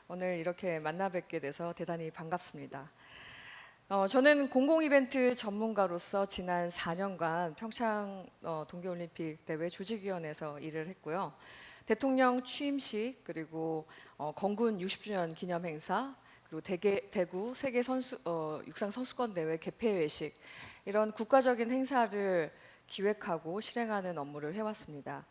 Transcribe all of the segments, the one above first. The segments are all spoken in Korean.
오늘 이렇게 만나 뵙게 돼서 대단히 반갑습니다. 저는 공공 이벤트 전문가로서 지난 4년간 평창 동계올림픽 대회 조직위원회에서 일을 했고요. 대통령 취임식 그리고 건군 60주년 기념 행사 그리고 대구 세계 육상 선수권 대회 개폐회식 이런 국가적인 행사를 기획하고 실행하는 업무를 해왔습니다.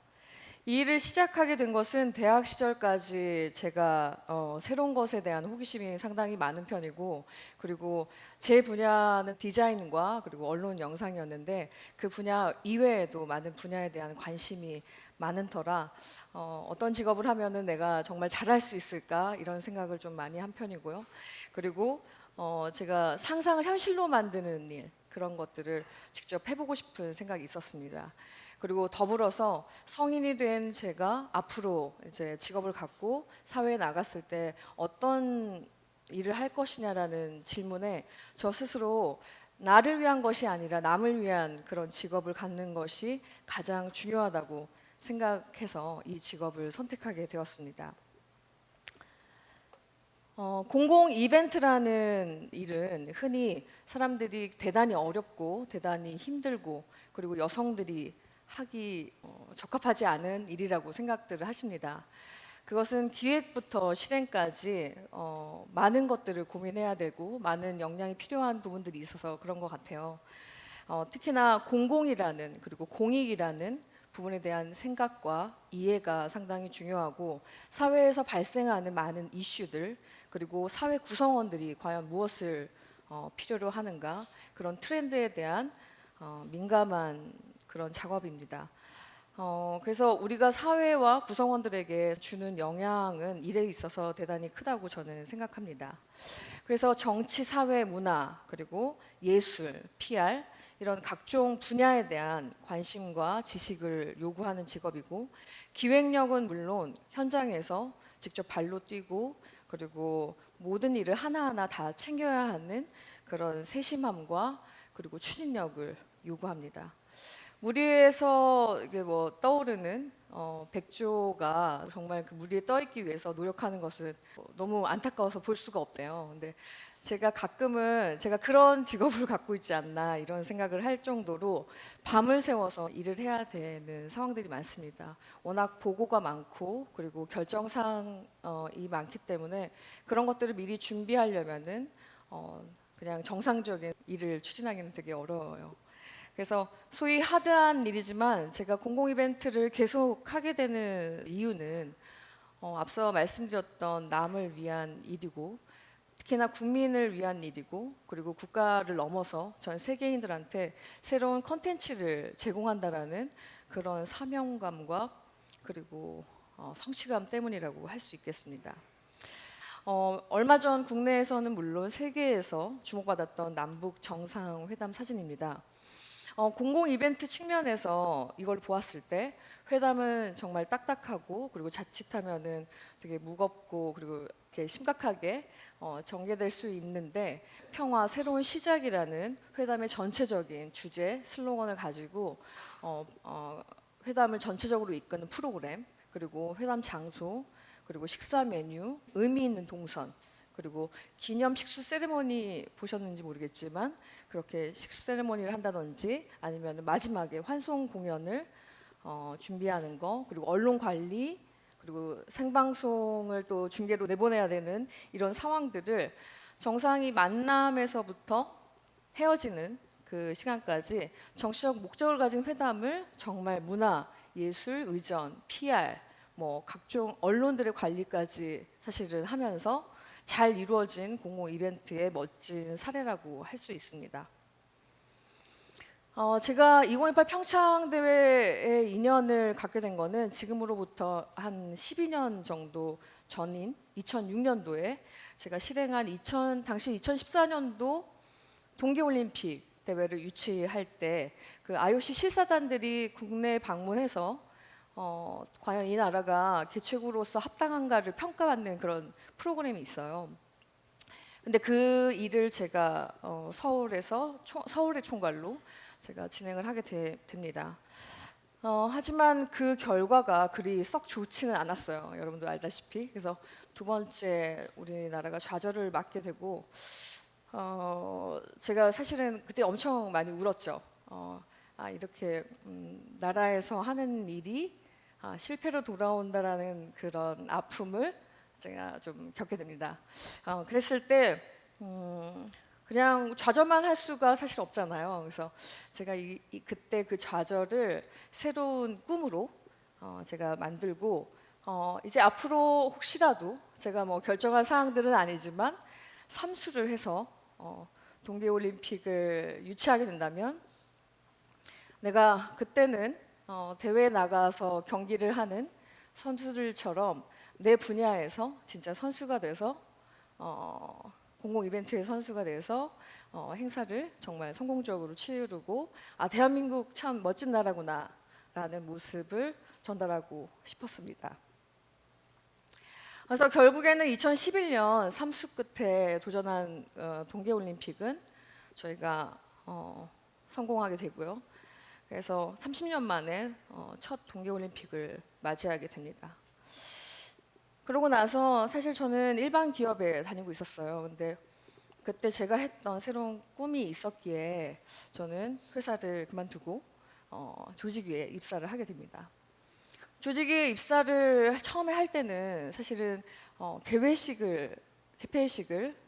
이 일을 시작하게 된 것은 대학 시절까지 제가 새로운 것에 대한 호기심이 상당히 많은 편이고, 그리고 제 분야는 디자인과 그리고 언론 영상이었는데 그 분야 이외에도 많은 분야에 대한 관심이 많은 터라 어떤 직업을 하면은 내가 정말 잘할 수 있을까 이런 생각을 좀 많이 한 편이고요. 그리고 제가 상상을 현실로 만드는 일 그런 것들을 직접 해보고 싶은 생각이 있었습니다. 그리고 더불어서 성인이 된 제가 앞으로 이제 직업을 갖고 사회에 나갔을 때 어떤 일을 할 것이냐라는 질문에 저 스스로 나를 위한 것이 아니라 남을 위한 그런 직업을 갖는 것이 가장 중요하다고 생각해서 이 직업을 선택하게 되었습니다. 공공 이벤트라는 일은 흔히 사람들이 대단히 어렵고 대단히 힘들고 그리고 여성들이 하기 적합하지 않은 일이라고 생각들을 하십니다. 그것은 기획부터 실행까지 많은 것들을 고민해야 되고 많은 역량이 필요한 부분들이 있어서 그런 것 같아요. 특히나 공공이라는 그리고 공익이라는 부분에 대한 생각과 이해가 상당히 중요하고 사회에서 발생하는 많은 이슈들 그리고 사회 구성원들이 과연 무엇을 필요로 하는가 그런 트렌드에 대한 민감한 그런 작업입니다. 그래서 우리가 사회와 구성원들에게 주는 영향은 일에 있어서 대단히 크다고 저는 생각합니다. 그래서 정치, 사회, 문화, 그리고 예술, PR 이런 각종 분야에 대한 관심과 지식을 요구하는 직업이고 기획력은 물론 현장에서 직접 발로 뛰고 그리고 모든 일을 하나하나 다 챙겨야 하는 그런 세심함과 그리고 추진력을 요구합니다. 물 위에서 이게 뭐 떠오르는 백조가 정말 그 물 위에 떠 있기 위해서 노력하는 것은 너무 안타까워서 볼 수가 없대요. 근데 제가 가끔은 제가 그런 직업을 갖고 있지 않나 이런 생각을 할 정도로 밤을 새워서 일을 해야 되는 상황들이 많습니다. 워낙 보고가 많고 그리고 결정사항이 많기 때문에 그런 것들을 미리 준비하려면은 그냥 정상적인 일을 추진하기는 되게 어려워요. 그래서 소위 하드한 일이지만 제가 공공 이벤트를 계속 하게 되는 이유는 앞서 말씀드렸던 남을 위한 일이고 특히나 국민을 위한 일이고 그리고 국가를 넘어서 전 세계인들한테 새로운 컨텐츠를 제공한다라는 그런 사명감과 그리고 성취감 때문이라고 할 수 있겠습니다. 얼마 전 국내에서는 물론 세계에서 주목받았던 남북 정상회담 사진입니다. 공공 이벤트 측면에서 이걸 보았을 때 회담은 정말 딱딱하고 그리고 자칫하면은 되게 무겁고 그리고 이렇게 심각하게 전개될 수 있는데 평화 새로운 시작이라는 회담의 전체적인 주제 슬로건을 가지고 회담을 전체적으로 이끄는 프로그램 그리고 회담 장소 그리고 식사 메뉴 의미 있는 동선 그리고 기념 식수 세레모니 보셨는지 모르겠지만 그렇게 식수 세레모니를 한다든지 아니면 마지막에 환송 공연을 준비하는 거 그리고 언론 관리 그리고 생방송을 또 중계로 내보내야 되는 이런 상황들을 정상이 만남에서부터 헤어지는 그 시간까지 정치적 목적을 가진 회담을 정말 문화, 예술, 의전, PR 뭐 각종 언론들의 관리까지 사실은 하면서 잘 이루어진 공공 이벤트의 멋진 사례라고 할 수 있습니다. 제가 2018 평창 대회에 인연을 갖게 된 거는 지금으로부터 한 12년 정도 전인 2006년도에 제가 실행한 당시 2014년도 동계올림픽 대회를 유치할 때 그 IOC 실사단들이 국내에 방문해서 과연 이 나라가 개최국으로서 합당한가를 평가받는 그런 프로그램이 있어요. 근데 그 일을 제가 서울의 총괄로 제가 진행을 하게 됩니다. 하지만 그 결과가 그리 썩 좋지는 않았어요. 여러분도 알다시피. 그래서 두 번째 우리나라가 좌절을 맞게 되고 제가 사실은 그때 엄청 많이 울었죠. 이렇게 나라에서 하는 일이 실패로 돌아온다라는 그런 아픔을 제가 좀 겪게 됩니다. 그랬을 때 그냥 좌절만 할 수가 사실 없잖아요. 그래서 제가 그때 그 좌절을 새로운 꿈으로 제가 만들고 이제 앞으로 혹시라도 제가 뭐 결정할 사항들은 아니지만 삼수를 해서 동계올림픽을 유치하게 된다면 내가 그때는 대회에 나가서 경기를 하는 선수들처럼 내 분야에서 진짜 선수가 돼서 공공 이벤트의 선수가 돼서 행사를 정말 성공적으로 치르고 대한민국 참 멋진 나라구나라는 모습을 전달하고 싶었습니다. 그래서 결국에는 2011년 삼수 끝에 도전한 동계올림픽은 저희가 성공하게 되고요. 그래서 30년 만에 첫 동계올림픽을 맞이하게 됩니다. 그러고 나서 사실 저는 일반 기업에 다니고 있었어요. 근데 그때 제가 했던 새로운 꿈이 있었기에 저는 회사를 그만두고 조직위에 입사를 하게 됩니다. 조직위에 입사를 처음에 할 때는 사실은 개폐식을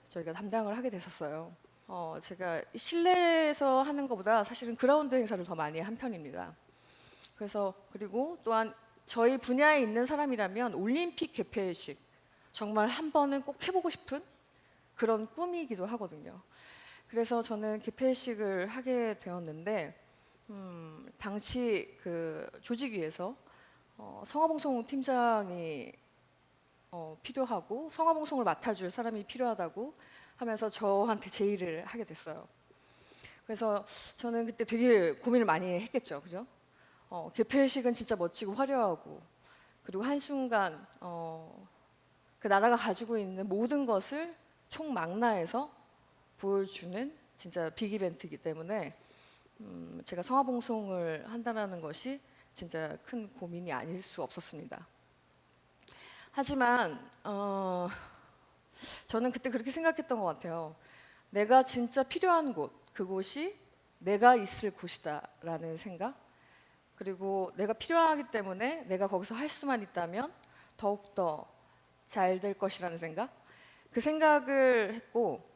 저희가 담당을 하게 됐었어요. 제가 실내에서 하는 것보다 사실은 그라운드 행사를 더 많이 한 편입니다. 그래서 그리고 또한 저희 분야에 있는 사람이라면 올림픽 개폐식 정말 한 번은 꼭 해보고 싶은 그런 꿈이기도 하거든요. 그래서 저는 개폐식을 하게 되었는데 당시 그 조직위에서 성화봉송 팀장이 필요하고 성화봉송을 맡아줄 사람이 필요하다고 하면서 저한테 제의를 하게 됐어요. 그래서 저는 그때 되게 고민을 많이 했겠죠, 그죠? 개폐식은 진짜 멋지고 화려하고 그리고 한순간 그 나라가 가지고 있는 모든 것을 총망라해서 보여주는 진짜 빅 이벤트이기 때문에 제가 성화봉송을 한다는 것이 진짜 큰 고민이 아닐 수 없었습니다. 하지만 저는 그때 그렇게 생각했던 것 같아요. 내가 진짜 필요한 곳, 그곳이 내가 있을 곳이다라는 생각. 그리고 내가 필요하기 때문에 내가 거기서 할 수만 있다면 더욱더 잘 될 것이라는 생각. 그 생각을 했고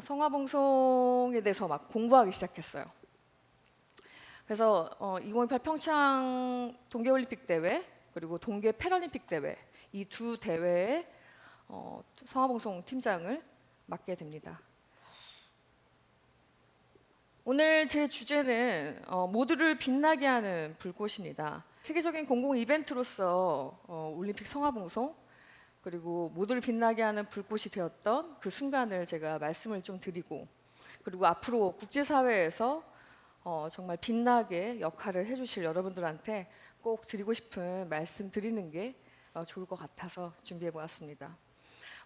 성화봉송에 대해서 막 공부하기 시작했어요. 그래서 2028 평창 동계올림픽 대회 그리고 동계 패럴림픽 대회 이 두 대회에 성화봉송 팀장을 맡게 됩니다. 오늘 제 주제는 모두를 빛나게 하는 불꽃입니다. 세계적인 공공 이벤트로서 올림픽 성화봉송 그리고 모두를 빛나게 하는 불꽃이 되었던 그 순간을 제가 말씀을 좀 드리고 그리고 앞으로 국제사회에서 정말 빛나게 역할을 해주실 여러분들한테 꼭 드리고 싶은 말씀 드리는 게 좋을 것 같아서 준비해 보았습니다.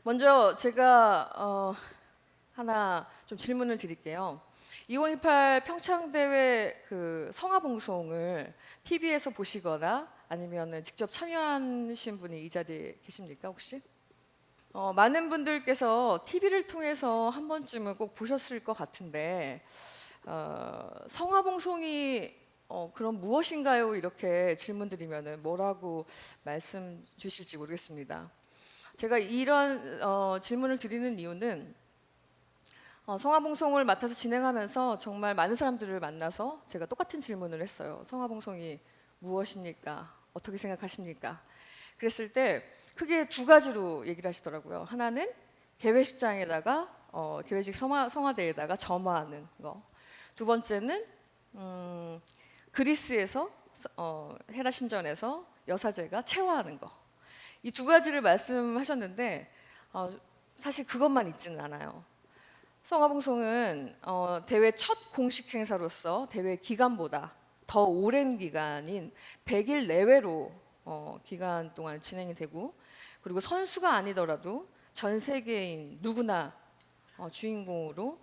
먼저 제가 하나 좀 질문을 드릴게요. 2028 평창대회 그 성화봉송을 TV에서 보시거나 아니면 직접 참여하신 분이 이 자리에 계십니까 혹시? 많은 분들께서 TV를 통해서 한 번쯤은 꼭 보셨을 것 같은데 성화봉송이 그럼 무엇인가요? 이렇게 질문드리면 뭐라고 말씀 주실지 모르겠습니다. 제가 이런 질문을 드리는 이유는 성화봉송을 맡아서 진행하면서 정말 많은 사람들을 만나서 제가 똑같은 질문을 했어요. 성화봉송이 무엇입니까? 어떻게 생각하십니까? 그랬을 때 크게 두 가지로 얘기를 하시더라고요. 하나는 개회식장에다가 개회식 성화대에다가 점화하는 거. 두 번째는 그리스에서 헤라 신전에서 여사제가 체화하는 거. 이 두 가지를 말씀하셨는데 사실 그것만 있지는 않아요. 성화봉송은 대회 첫 공식 행사로서 대회 기간보다 더 오랜 기간인 100일 내외로 기간 동안 진행이 되고 그리고 선수가 아니더라도 전 세계인 누구나 주인공으로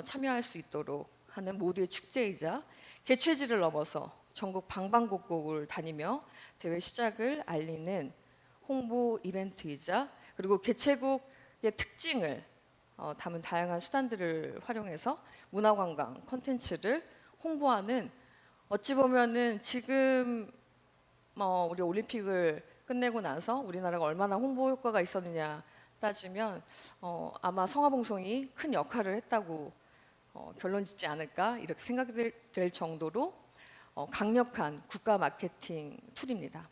참여할 수 있도록 하는 모두의 축제이자 개최지를 넘어서 전국 방방곡곡을 다니며 대회 시작을 알리는 홍보 이벤트이자 그리고 개최국의 특징을 담은 다양한 수단들을 활용해서 문화관광 콘텐츠를 홍보하는 어찌 보면은 지금 우리 올림픽을 끝내고 나서 우리나라가 얼마나 홍보 효과가 있었느냐 따지면 아마 성화봉송이 큰 역할을 했다고 결론 짓지 않을까 이렇게 생각이 될 정도로 강력한 국가 마케팅 툴입니다.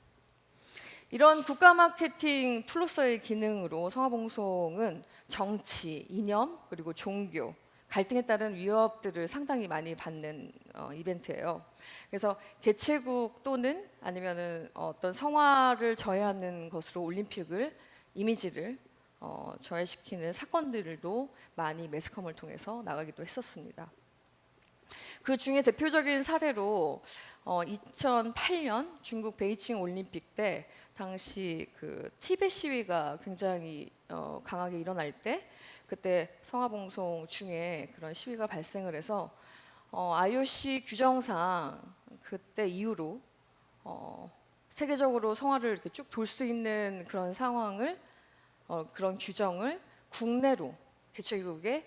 이런 국가 마케팅 툴로서의 기능으로 성화봉송은 정치, 이념, 그리고 종교, 갈등에 따른 위협들을 상당히 많이 받는 이벤트예요. 그래서 개최국 또는 아니면은 어떤 성화를 저해하는 것으로 올림픽을 이미지를 저해시키는 사건들도 많이 매스컴을 통해서 나가기도 했었습니다. 그 중에 대표적인 사례로 2008년 중국 베이징 올림픽 때 당시 그 티벳 시위가 굉장히 강하게 일어날 때 그때 성화봉송 중에 그런 시위가 발생을 해서 IOC 규정상 그때 이후로 세계적으로 성화를 이렇게 쭉 돌 수 있는 그런 상황을 그런 규정을 국내로 개최국의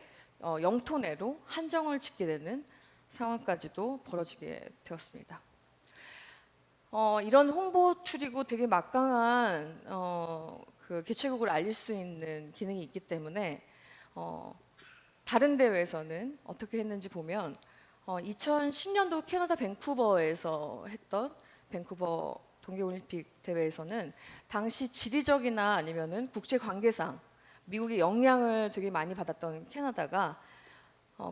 영토 내로 한정을 짓게 되는 상황까지도 벌어지게 되었습니다. 이런 홍보 툴이고 되게 막강한 그 개최국을 알릴 수 있는 기능이 있기 때문에 다른 대회에서는 어떻게 했는지 보면 2010년도 캐나다 밴쿠버에서 했던 밴쿠버 동계올림픽 대회에서는 당시 지리적이나 아니면은 국제 관계상 미국의 영향을 되게 많이 받았던 캐나다가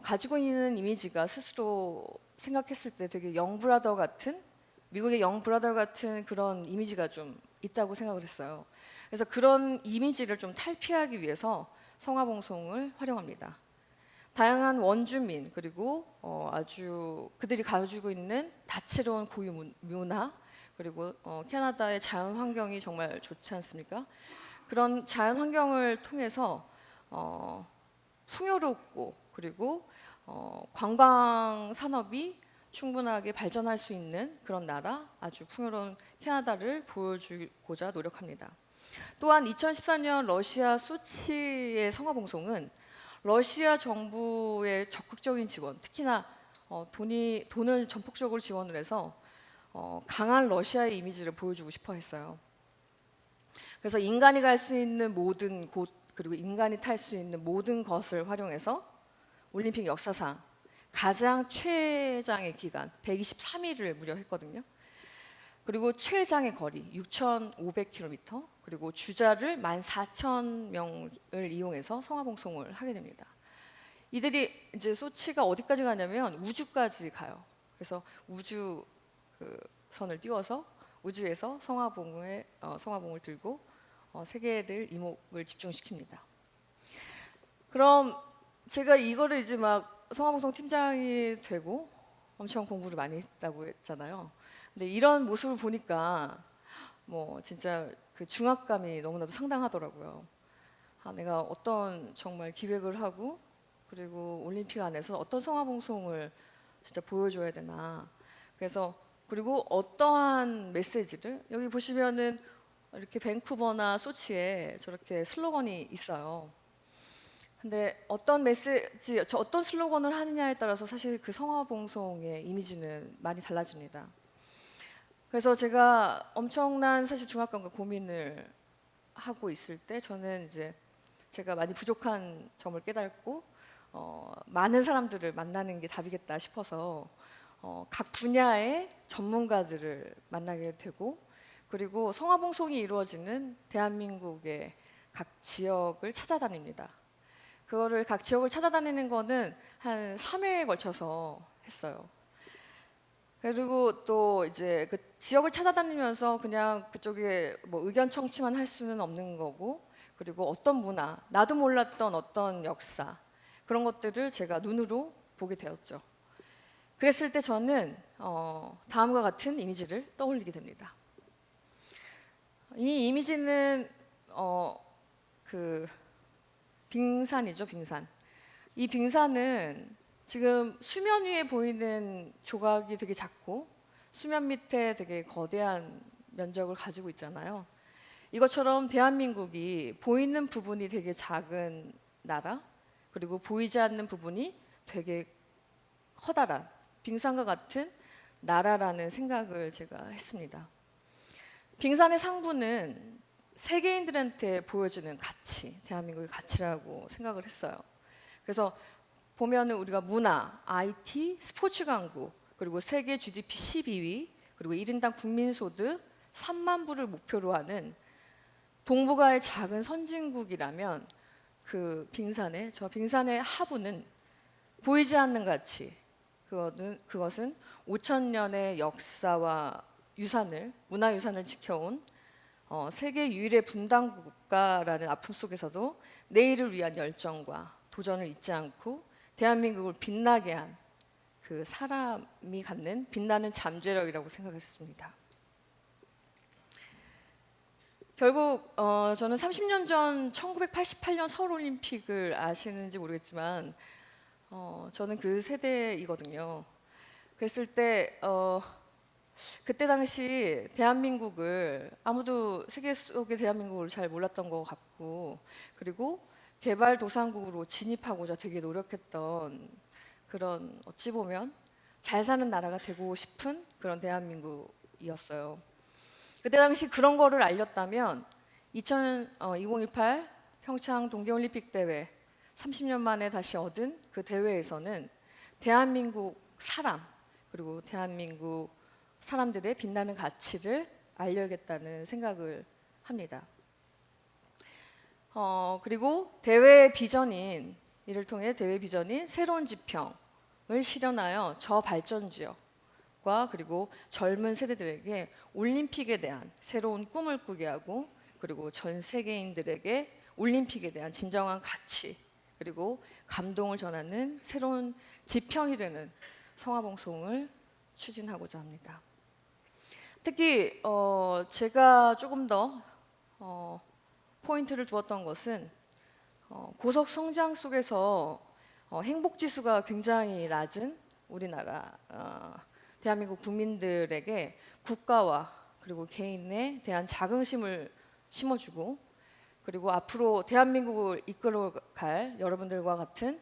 가지고 있는 이미지가 스스로 생각했을 때 되게 영브라더 같은 미국의 영브라더 같은 그런 이미지가 좀 있다고 생각을 했어요. 그래서 그런 이미지를 좀 탈피하기 위해서 성화봉송을 활용합니다. 다양한 원주민 그리고 아주 그들이 가지고 있는 다채로운 고유 문화 그리고 캐나다의 자연 환경이 정말 좋지 않습니까? 그런 자연 환경을 통해서 풍요롭고 그리고 관광 산업이 충분하게 발전할 수 있는 그런 나라, 아주 풍요로운 캐나다를 보여주고자 노력합니다. 또한 2014년 러시아 소치의 성화봉송은 러시아 정부의 적극적인 지원, 특히나 돈을 전폭적으로 지원을 해서 강한 러시아의 이미지를 보여주고 싶어 했어요. 그래서 인간이 갈 수 있는 모든 곳 그리고 인간이 탈 수 있는 모든 것을 활용해서 올림픽 역사상 가장 최장의 기간 123일을 무려 했거든요. 그리고 최장의 거리 6,500km 그리고 주자를 14,000명을 이용해서 성화봉송을 하게 됩니다. 이들이 이제 소치가 어디까지 가냐면 우주까지 가요. 그래서 우주 그 선을 띄워서 우주에서 성화봉을 들고 세계를 이목을 집중시킵니다. 그럼 제가 이거를 이제 막 성화봉송 팀장이 되고 엄청 공부를 많이 했다고 했잖아요. 근데 이런 모습을 보니까 뭐 진짜 그 중압감이 너무나도 상당하더라고요. 내가 어떤 정말 기획을 하고 그리고 올림픽 안에서 어떤 성화봉송을 진짜 보여줘야 되나. 그래서 그리고 어떠한 메시지를 여기 보시면은 이렇게 밴쿠버나 소치에 저렇게 슬로건이 있어요. 근데 어떤 메시지, 어떤 슬로건을 하느냐에 따라서 사실 그 성화봉송의 이미지는 많이 달라집니다. 그래서 제가 엄청난 사실 중압감과 고민을 하고 있을 때 저는 이제 제가 많이 부족한 점을 깨닫고 많은 사람들을 만나는 게 답이겠다 싶어서 각 분야의 전문가들을 만나게 되고 그리고 성화봉송이 이루어지는 대한민국의 각 지역을 찾아다닙니다. 그거를 각 지역을 찾아다니는 거는 한 3회에 걸쳐서 했어요. 그리고 또 이제 그 지역을 찾아다니면서 그냥 그쪽에 뭐 의견 청취만 할 수는 없는 거고 그리고 어떤 문화, 나도 몰랐던 어떤 역사 그런 것들을 제가 눈으로 보게 되었죠. 그랬을 때 저는 다음과 같은 이미지를 떠올리게 됩니다. 이 이미지는 그 빙산이죠, 빙산. 이 빙산은 지금 수면 위에 보이는 조각이 되게 작고 수면 밑에 되게 거대한 면적을 가지고 있잖아요. 이것처럼 대한민국이 보이는 부분이 되게 작은 나라, 그리고 보이지 않는 부분이 되게 커다란 빙산과 같은 나라라는 생각을 제가 했습니다. 빙산의 상부는 세계인들한테 보여주는 가치, 대한민국의 가치라고 생각을 했어요. 그래서 보면은 우리가 문화, IT, 스포츠 강국, 그리고 세계 GDP 12위, 그리고 1인당 국민소득 3만 불을 목표로 하는 동북아의 작은 선진국이라면 그 빙산의 하부는 보이지 않는 가치, 그것은 5천 년의 역사와 문화유산을 지켜온 세계 유일의 분단 국가라는 아픔 속에서도 내일을 위한 열정과 도전을 잊지 않고 대한민국을 빛나게 한 그 사람이 갖는 빛나는 잠재력이라고 생각했습니다. 결국 저는 30년 전 1988년 서울올림픽을 아시는지 모르겠지만 저는 그 세대이거든요. 그랬을 때 그때 당시 대한민국을 아무도 세계 속의 대한민국을 잘 몰랐던 것 같고, 그리고 개발도상국으로 진입하고자 되게 노력했던 그런, 어찌 보면 잘 사는 나라가 되고 싶은 그런 대한민국이었어요. 그때 당시 그런 거를 알렸다면 2018 평창 동계올림픽 대회 30년 만에 다시 얻은 그 대회에서는 대한민국 사람, 그리고 대한민국 사람들의 빛나는 가치를 알려야겠다는 생각을 합니다. 그리고 이를 통해 대회 비전인 새로운 지평을 실현하여 저발전 지역과 그리고 젊은 세대들에게 올림픽에 대한 새로운 꿈을 꾸게 하고, 그리고 전 세계인들에게 올림픽에 대한 진정한 가치 그리고 감동을 전하는 새로운 지평이 되는 성화봉송을 추진하고자 합니다. 특히 제가 조금 더 포인트를 두었던 것은 고속 성장 속에서 행복 지수가 굉장히 낮은 우리나라 대한민국 국민들에게 국가와 그리고 개인에 대한 자긍심을 심어주고, 그리고 앞으로 대한민국을 이끌어갈 여러분들과 같은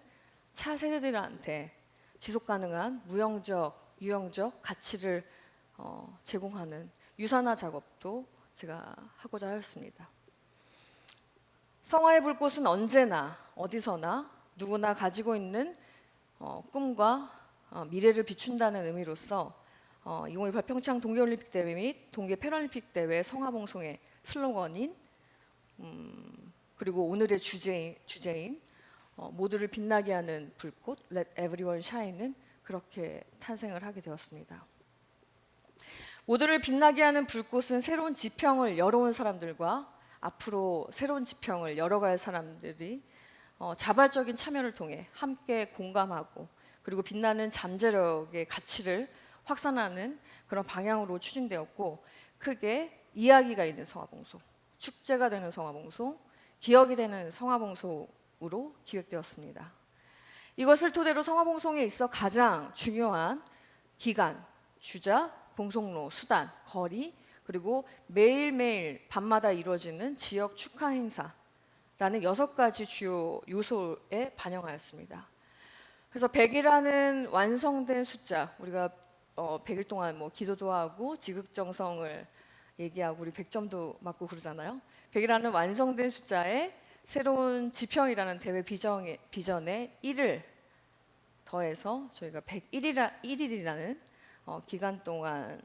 차세대들한테 지속 가능한 무형적, 유형적 가치를 제공하는 유산화 작업도 제가 하고자 하였습니다. 성화의 불꽃은 언제나 어디서나 누구나 가지고 있는 꿈과 미래를 비춘다는 의미로서 2018 평창 동계올림픽 대회 및 동계 패럴림픽 대회 성화봉송의 슬로건인 그리고 오늘의 주제인 모두를 빛나게 하는 불꽃 Let Everyone Shine은 그렇게 탄생을 하게 되었습니다. 모두를 빛나게 하는 불꽃은 새로운 지평을 열어온 사람들과 앞으로 새로운 지평을 열어갈 사람들이 자발적인 참여를 통해 함께 공감하고, 그리고 빛나는 잠재력의 가치를 확산하는 그런 방향으로 추진되었고, 크게 이야기가 있는 성화봉송, 축제가 되는 성화봉송, 기억이 되는 성화봉송으로 기획되었습니다. 이것을 토대로 성화봉송에 있어 가장 중요한 기간, 주자, 봉송로, 수단, 거리, 그리고 매일매일 밤마다 이루어지는 지역 축하 행사라는 6가지 주요 요소에 반영하였습니다. 그래서 100이라는 완성된 숫자, 우리가 100일 동안 뭐 기도도 하고 지극정성을 얘기하고 우리 100점도 맞고 그러잖아요. 100이라는 완성된 숫자에 새로운 지평이라는 대회 비전에 1을 더해서 저희가 101일이라는 기간 동안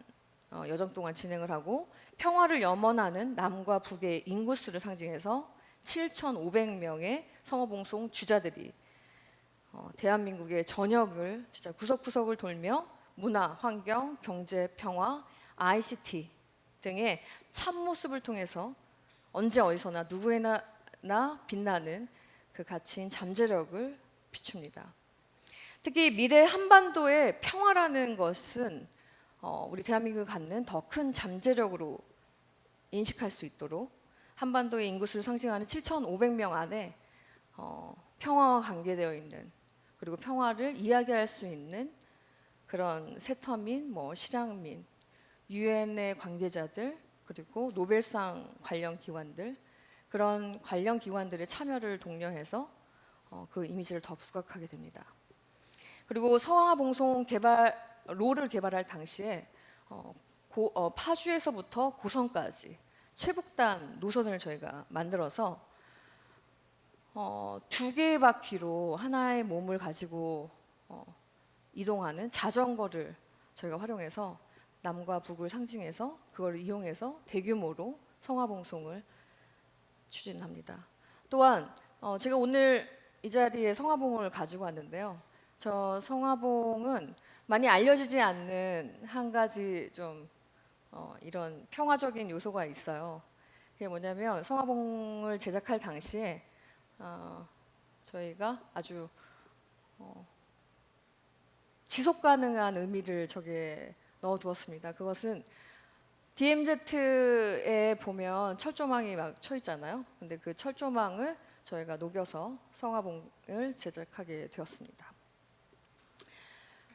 여정 동안 진행을 하고, 평화를 염원하는 남과 북의 인구수를 상징해서 7,500명의 성화봉송 주자들이 대한민국의 전역을 진짜 구석구석을 돌며 문화, 환경, 경제, 평화, ICT 등의 참모습을 통해서 언제 어디서나 누구에나 빛나는 그 가치인 잠재력을 비춥니다. 특히 미래 한반도의 평화라는 것은 우리 대한민국이 갖는 더 큰 잠재력으로 인식할 수 있도록 한반도의 인구수를 상징하는 7,500명 안에 평화와 관계되어 있는, 그리고 평화를 이야기할 수 있는 그런 세터민, 실향민, 유엔의 관계자들 그리고 노벨상 관련 기관들 그런 관련 기관들의 참여를 독려해서 그 이미지를 더 부각하게 됩니다. 그리고 성화봉송 롤을 개발할 당시에 파주에서부터 고성까지 최북단 노선을 저희가 만들어서 2개의 바퀴로 하나의 몸을 가지고 이동하는 자전거를 저희가 활용해서 남과 북을 상징해서 그걸 이용해서 대규모로 성화봉송을 추진합니다. 또한 제가 오늘 이 자리에 성화봉을 가지고 왔는데요. 저 성화봉은 많이 알려지지 않는 한 가지 좀 이런 평화적인 요소가 있어요. 그게 뭐냐면 성화봉을 제작할 당시에 저희가 아주 지속 가능한 의미를 저기에 넣어두었습니다. 그것은 DMZ에 보면 철조망이 막 쳐 있잖아요. 근데 그 철조망을 저희가 녹여서 성화봉을 제작하게 되었습니다.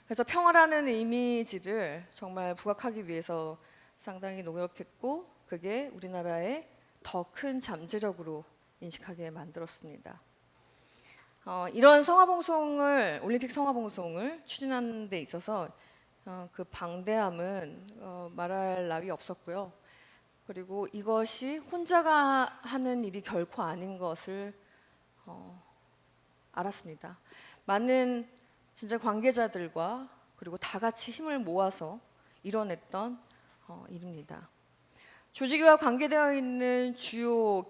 그래서 평화라는 이미지를 정말 부각하기 위해서 상당히 노력했고 그게 우리나라의 더 큰 잠재력으로 인식하게 만들었습니다. 이런 성화봉송을 올림픽 성화봉송을 추진하는 데 있어서 그 방대함은 말할 나위 없었고요. 그리고 이것이 혼자가 하는 일이 결코 아닌 것을 알았습니다. 많은 진짜 관계자들과 그리고 다 같이 힘을 모아서 이뤄냈던 일입니다. 조직과 관계되어 있는 주요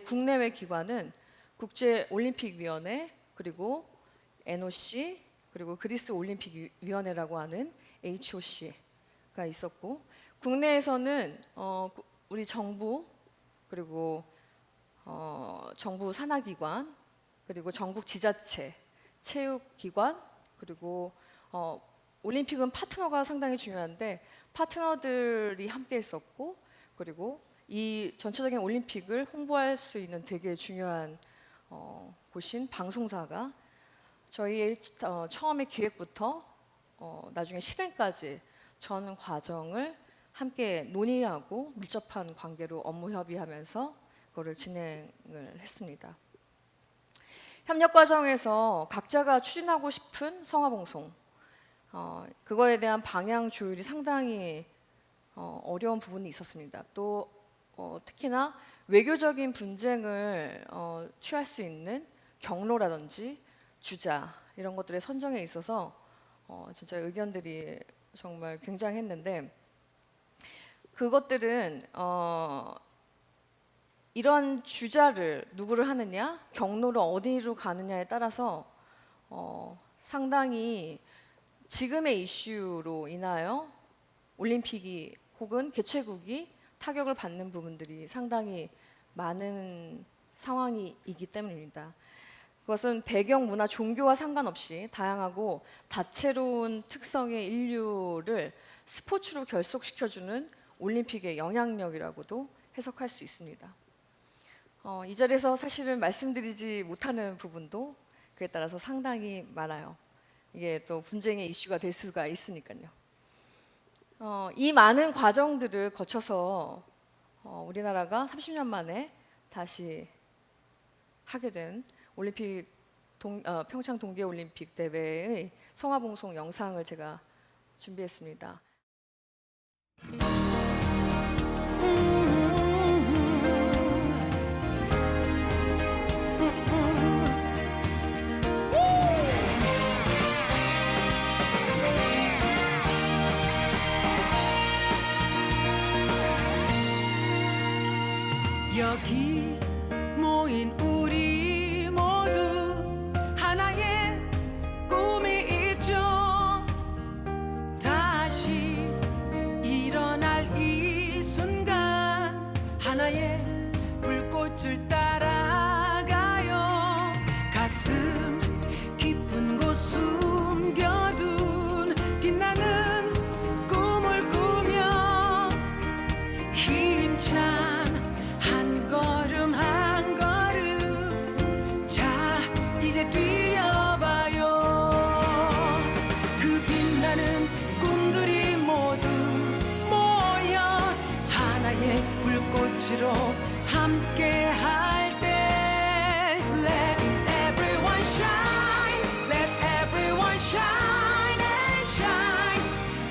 국내외 기관은 국제올림픽위원회 그리고 NOC 그리고 그리스 올림픽위원회라고 하는 HOC가 있었고 국내에서는 우리 정부 그리고 정부 산하기관 그리고 전국 지자체, 체육기관 그리고 올림픽은 파트너가 상당히 중요한데 파트너들이 함께 했었고 그리고 이 전체적인 올림픽을 홍보할 수 있는 되게 중요한 곳인 방송사가 저희의 처음에 기획부터 나중에 실행까지 전 과정을 함께 논의하고 밀접한 관계로 업무 협의하면서 그거를 진행을 했습니다. 협력 과정에서 각자가 추진하고 싶은 성화봉송 그거에 대한 방향 조율이 상당히 어려운 부분이 있었습니다. 또 특히나 외교적인 분쟁을 취할 수 있는 경로라든지 주자 이런 것들의 선정에 있어서 진짜 의견들이 정말 굉장했는데 그것들은 이런 주자를 누구를 하느냐 경로를 어디로 가느냐에 따라서 상당히 지금의 이슈로 인하여 올림픽이 혹은 개최국이 타격을 받는 부분들이 상당히 많은 상황이기 때문입니다. 그것은 배경, 문화, 종교와 상관없이 다양하고 다채로운 특성의 인류를 스포츠로 결속시켜주는 올림픽의 영향력이라고도 해석할 수 있습니다. 이 자리에서 사실은 말씀드리지 못하는 부분도 그에 따라서 상당히 많아요. 이게 또 분쟁의 이슈가 될 수가 있으니까요. 이 많은 과정들을 거쳐서 우리나라가 30년 만에 다시 하게 된 올림픽 평창 동계올림픽 대회의 성화봉송 영상을 제가 준비했습니다. 여기 모인 우리 모두 하나의 꿈이 있죠. 다시 일어날 이 순간 하나의 불꽃을 따라가요. 가슴 깊은 곳 숨겨둔 빛나는 꿈을 꾸며 힘찬 한 걸음 한 걸음 함께 할 때 Let everyone shine Let everyone shine and shine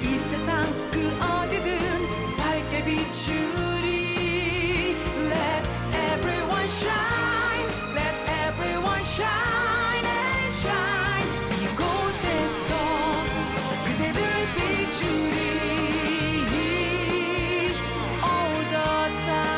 이 세상 그 어디든 밝게 비추리 Let everyone shine Let everyone shine and shine 이곳에서 그대를 비추리 all the time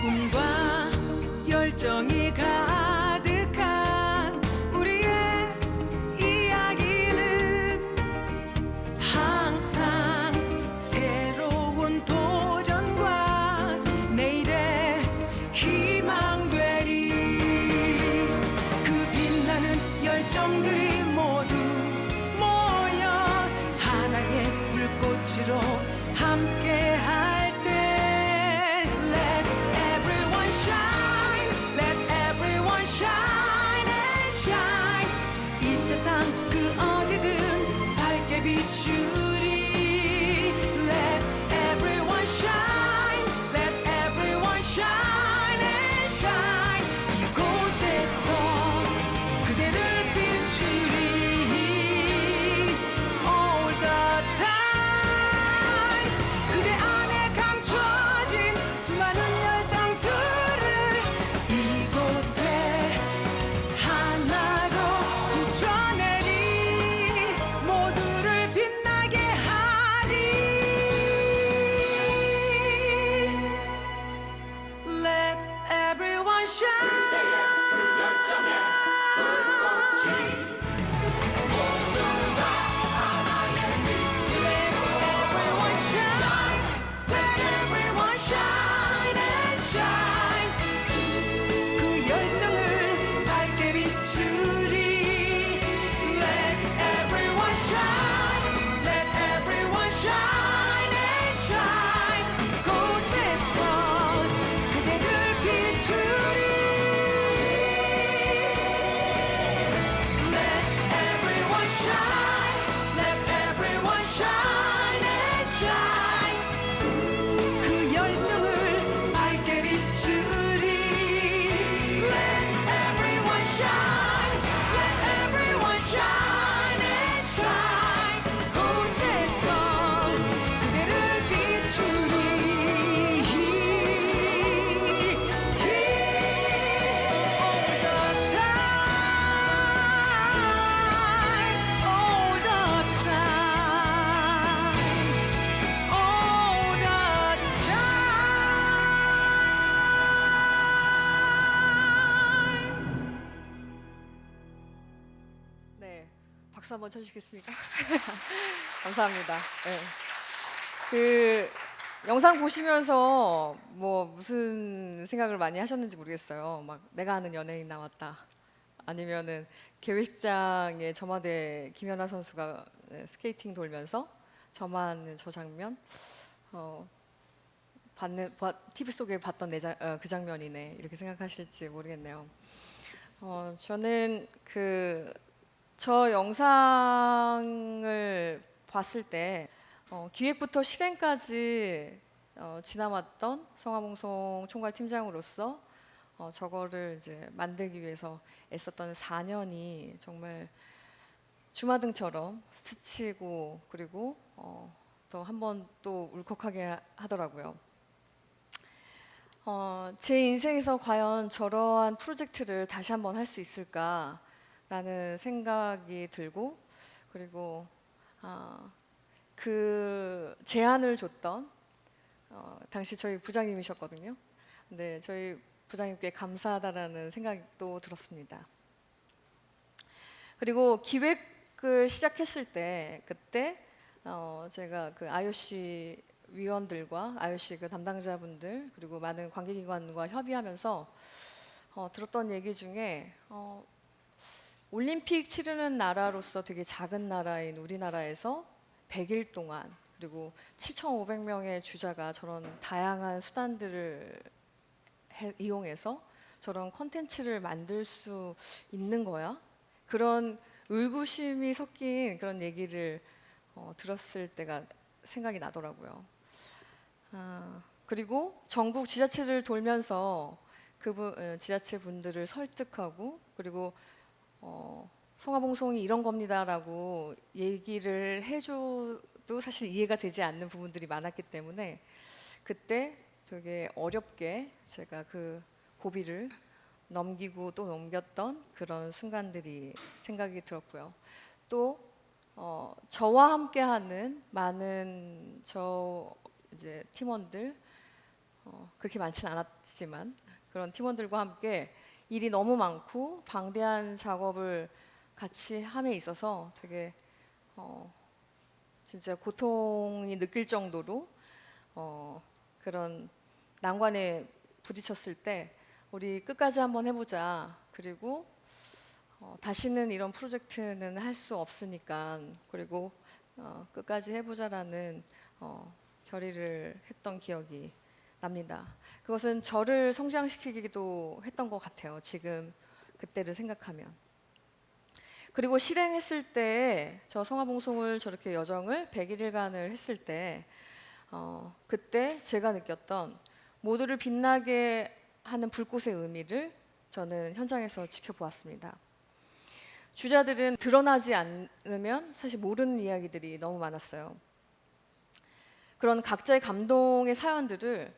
꿈과 열정이 가득한 우리의 이야기는 항상 새로운 도전과 내일의 희망되리 그 빛나는 열정들이 모두 모여 하나의 불꽃으로 함께 할 때 Let everyone shine Let everyone shine and shine 이 세상 그 어디든 밝게 비추리 Let everyone shine Let everyone shine and shine 이곳에서 그대를 비추리 all the time 그대 안에 감춰진 수많은 열정들을 이곳에 하나로 붙여내리 모두를 빛나게 하리 Let everyone shine Let everyone shine Let everyone shine and shine 그 열정을 밝게 비추리 Let everyone shine Let everyone shine and shine 이곳에서 그대를 비추리 Let everyone shine Let everyone shine and shine 그 열정을 밝게 비추리 Let everyone shine Let everyone shine and shine 곳에서 그대를 비추리 all the time all the time 네, 박수 한번 쳐주시겠습니까? 감사합니다. 네. 그 영상 보시면서 뭐 무슨 생각을 많이 하셨는지 모르겠어요. 막 내가 아는 연예인 나왔다. 아니면은 계획장에 저마대 김연아 선수가 스케이팅 돌면서 저만 저 장면 TV 속에 봤던 그 장면이네 이렇게 생각하실지 모르겠네요. 저는 저 영상을 봤을 때 기획부터 실행까지 지나왔던 성화봉송 총괄팀장으로서 저거를 이제 만들기 위해서 애썼던 4년이 정말 주마등처럼 스치고 그리고 또 한 번 또 울컥하게 하더라고요. 제 인생에서 과연 저러한 프로젝트를 다시 한번 할 수 있을까라는 생각이 들고 그리고 그 제안을 줬던 당시 저희 부장님이셨거든요. 근데 저희 부장님께 감사하다라는 생각도 들었습니다. 그리고 기획을 시작했을 때 그때 제가 그 IOC 위원들과 IOC 그 담당자분들 그리고 많은 관계기관과 협의하면서 들었던 얘기 중에 올림픽 치르는 나라로서 되게 작은 나라인 우리나라에서 100일 동안 그리고 7,500명의 주자가 저런 다양한 수단들을 이용해서 저런 콘텐츠를 만들 수 있는 거야? 그런 의구심이 섞인 그런 얘기를 들었을 때가 생각이 나더라고요. 그리고 전국 지자체를 돌면서 지자체 분들을 설득하고 그리고 성화봉송이 이런 겁니다라고 얘기를 해줘도 사실 이해가 되지 않는 부분들이 많았기 때문에 그때 되게 어렵게 제가 그 고비를 넘기고 또 넘겼던 그런 순간들이 생각이 들었고요. 또 저와 함께하는 많은 이제 팀원들 그렇게 많지는 않았지만 그런 팀원들과 함께 일이 너무 많고 방대한 작업을 같이 함에 있어서 되게 진짜 고통이 느낄 정도로 그런 난관에 부딪혔을 때 우리 끝까지 한번 해보자. 그리고 다시는 이런 프로젝트는 할 수 없으니까 그리고 끝까지 해보자라는 결의를 했던 기억이 납니다. 그것은 저를 성장시키기도 했던 것 같아요. 지금 그때를 생각하면. 그리고 실행했을 때 저 성화봉송을 저렇게 여정을 101일간을 했을 때 그때 제가 느꼈던 모두를 빛나게 하는 불꽃의 의미를 저는 현장에서 지켜보았습니다. 주자들은 드러나지 않으면 사실 모르는 이야기들이 너무 많았어요. 그런 각자의 감동의 사연들을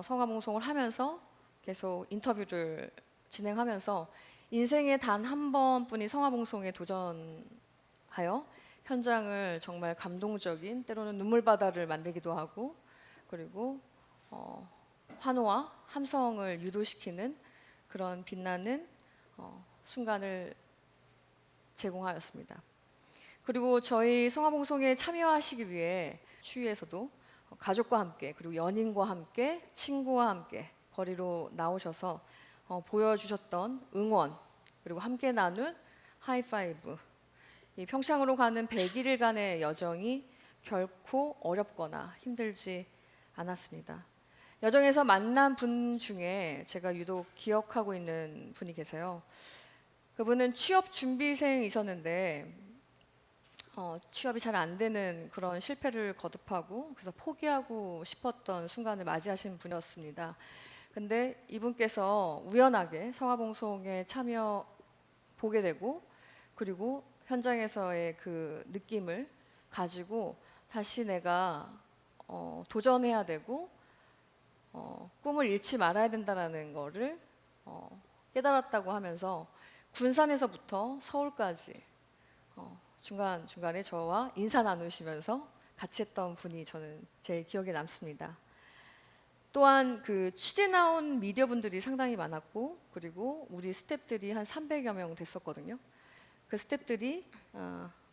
성화봉송을 하면서 계속 인터뷰를 진행하면서 인생에 단 한 번뿐인 성화봉송에 도전하여 현장을 정말 감동적인 때로는 눈물바다를 만들기도 하고 그리고 환호와 함성을 유도시키는 그런 빛나는 순간을 제공하였습니다. 그리고 저희 성화봉송에 참여하시기 위해 추위에서도 가족과 함께 그리고 연인과 함께 친구와 함께 거리로 나오셔서 보여주셨던 응원 그리고 함께 나눈 하이파이브 이 평창으로 가는 101일간의 여정이 결코 어렵거나 힘들지 않았습니다. 여정에서 만난 분 중에 제가 유독 기억하고 있는 분이 계세요. 그분은 취업 준비생이셨는데 취업이 잘 안 되는 그런 실패를 거듭하고 그래서 포기하고 싶었던 순간을 맞이하신 분이었습니다. 근데 이분께서 우연하게 성화봉송에 참여 보게 되고 그리고 현장에서의 그 느낌을 가지고 다시 내가 도전해야 되고 꿈을 잃지 말아야 된다는 거를 깨달았다고 하면서 군산에서부터 서울까지 중간중간에 저와 인사 나누시면서 같이 했던 분이 저는 제일 기억에 남습니다. 또한 그 취재 나온 미디어 분들이 상당히 많았고 그리고 우리 스태프들이 한 300여 명 됐었거든요. 그 스태프들이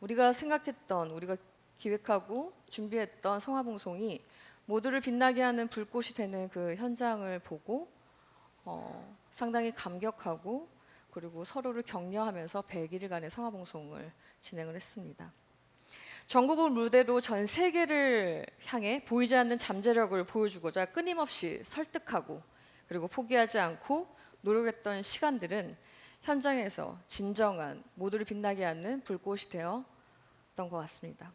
우리가 생각했던 우리가 기획하고 준비했던 성화봉송이 모두를 빛나게 하는 불꽃이 되는 그 현장을 보고 상당히 감격하고 그리고 서로를 격려하면서 100일간의 성화봉송을 진행을 했습니다. 전국을 무대로 전 세계를 향해 보이지 않는 잠재력을 보여주고자 끊임없이 설득하고 그리고 포기하지 않고 노력했던 시간들은 현장에서 진정한 모두를 빛나게 하는 불꽃이 되었던 것 같습니다.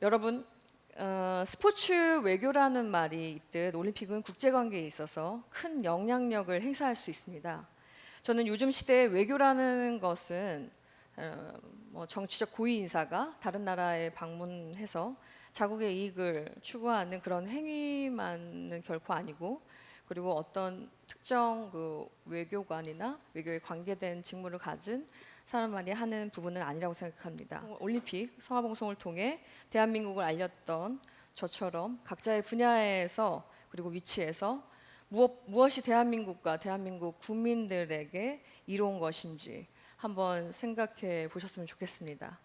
여러분 스포츠 외교라는 말이 있듯 올림픽은 국제관계에 있어서 큰 영향력을 행사할 수 있습니다. 저는 요즘 시대에 외교라는 것은 뭐 정치적 고위 인사가 다른 나라에 방문해서 자국의 이익을 추구하는 그런 행위만은 결코 아니고 그리고 어떤 특정 그 외교관이나 외교에 관계된 직무를 가진 사람만이 하는 부분은 아니라고 생각합니다. 올림픽 성화봉송을 통해 대한민국을 알렸던 저처럼 각자의 분야에서 그리고 위치에서 무엇이 대한민국과 대한민국 국민들에게 이로운 것인지 한번 생각해 보셨으면 좋겠습니다.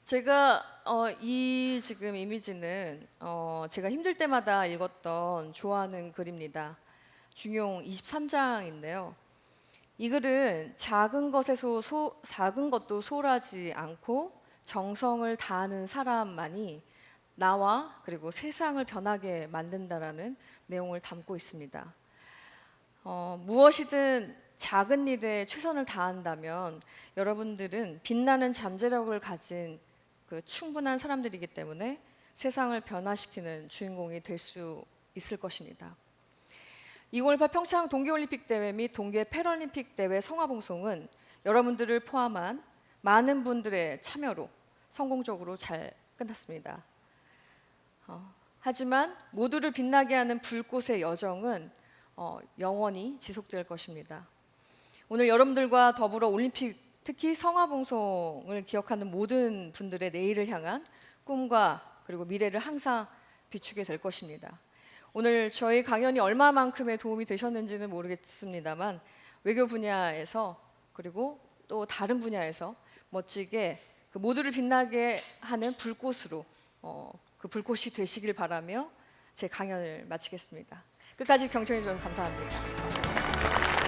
제가 이 지금 이미지는 제가 힘들 때마다 읽었던 좋아하는 글입니다. 중용 23장인데요. 이 글은 작은 것도 소홀하지 않고 정성을 다하는 사람만이 나와 그리고 세상을 변하게 만든다라는 내용을 담고 있습니다. 무엇이든 작은 일에 최선을 다한다면 여러분들은 빛나는 잠재력을 가진 그 충분한 사람들이기 때문에 세상을 변화시키는 주인공이 될 수 있을 것입니다. 2018 평창 동계올림픽 대회 및 동계 패럴림픽 대회 성화봉송은 여러분들을 포함한 많은 분들의 참여로 성공적으로 잘 끝났습니다. 하지만 모두를 빛나게 하는 불꽃의 여정은 영원히 지속될 것입니다. 오늘 여러분들과 더불어 올림픽, 특히 성화봉송을 기억하는 모든 분들의 내일을 향한 꿈과 그리고 미래를 항상 비추게 될 것입니다. 오늘 저희 강연이 얼마만큼의 도움이 되셨는지는 모르겠습니다만 외교 분야에서 그리고 또 다른 분야에서 멋지게 그 모두를 빛나게 하는 불꽃으로 그 불꽃이 되시길 바라며 제 강연을 마치겠습니다. 끝까지 경청해 주셔서 감사합니다.